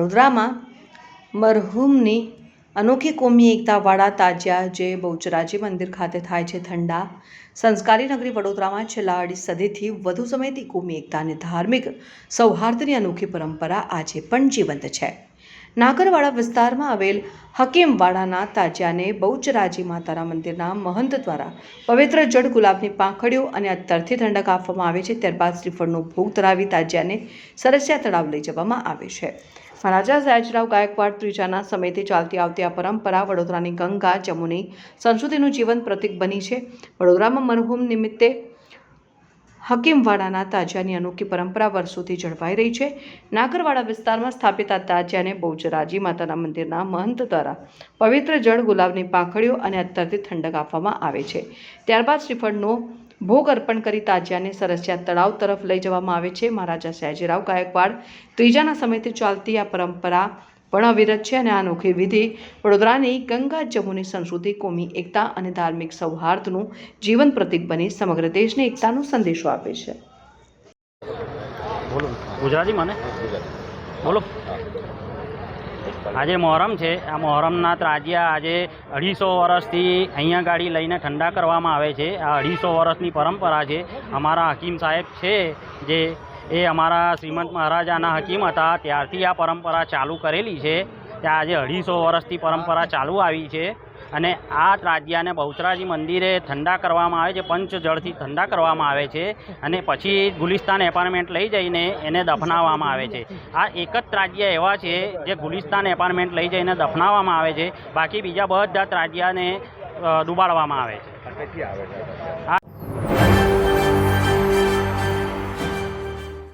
વડોદરામાં મરહુમની અનોખી કોમી એકતાવાળા તાજિયા જે બહુચરાજી મંદિર ખાતે થાય છે ઠંડા સંસ્કારી નગરી વડોદરામાં છેલ્લા અઢી સદીથી વધુ સમયથી કોમી એકતા અને ધાર્મિક સૌહાર્દની અનોખી પરંપરા આજે પણ જીવંત છે। નાગરવાડા વિસ્તારમાં આવેલ હકીમવાડાના તાજિયાને બહુચરાજી માતાના મંદિરના મહંત દ્વારા પવિત્ર જળ ગુલાબની પાંખડીઓ અને અત્તરથી ઠંડક આપવામાં આવે છે। ત્યારબાદ શ્રીફળનો ભોગ ધરાવી તાજિયાને સરસિયા તળાવ લઈ જવામાં આવે છે। મહારાજા સયાજીરાવ ગાયકવાડ ત્રીજાના સમયથી ચાલતી આવતી આ પરંપરા વડોદરાની ગંગા જમુની સંસ્કૃતિનું જીવંત પ્રતીક બની છે। વડોદરામાં મરહુમ નિમિત્તે હકીમવાડાના તાજિયાની અનોખી પરંપરા વર્ષોથી જળવાઈ રહી છે। નાગરવાડા વિસ્તારમાં સ્થાપિત આ તાજિયાને બહુચરાજી માતાના મંદિરના મહંત દ્વારા પવિત્ર જળ ગુલાબની પાંખડીઓ અને અત્તરથી ઠંડક આપવામાં આવે છે। ત્યારબાદ શ્રીફળનો ભોગ અર્પણ કરી તાજિયાને સરસિયા તળાવ તરફ લઈ જવામાં આવે છે। મહારાજા સયાજીરાવ ગાયકવાડ ત્રીજાના સમયથી ચાલતી આ પરંપરા પણ અવિરત છે અને આ અનોખી વિધિ વડોદરાની ગંગા જમુની સંસ્કૃતિ, કોમી એકતા અને ધાર્મિક સૌહાર્દનું જીવન પ્રતીક બની સમગ્ર દેશને એકતાનો સંદેશો આપે છે। બોલો ગુજરાતી મને બોલો। આજે મોહરમ છે। આ મોહરમના તાજિયા આજે 250 વર્ષથી અહીંયા ગાડી લઈને ઠંડા કરવામાં આવે છે। આ 250 વર્ષની પરંપરા છે। અમારા હકીમ સાહેબ છે જે એ અમારા શ્રીમંત મહારાજાના હકીમ હતા ત્યારથી આ પરંપરા ચાલુ કરેલી છે। ત્યાં આજે 250 વર્ષથી પરંપરા ચાલુ આવી છે અને આ તાજિયાને બહુચરાજી મંદિરે ઠંડા કરવામાં આવે છે, પંચજળથી ઠંડા કરવામાં આવે છે અને પછી ગુલિસ્તાન એપાર્ટમેન્ટ લઈ જઈને એને દફનાવવામાં આવે છે। આ એક જ તાજિયા એવા છે જે ગુલિસ્તાન એપાર્ટમેન્ટ લઈ જઈને દફનાવવામાં આવે છે, બાકી બીજા બધા તાજિયાને ડૂબાડવામાં આવે છે।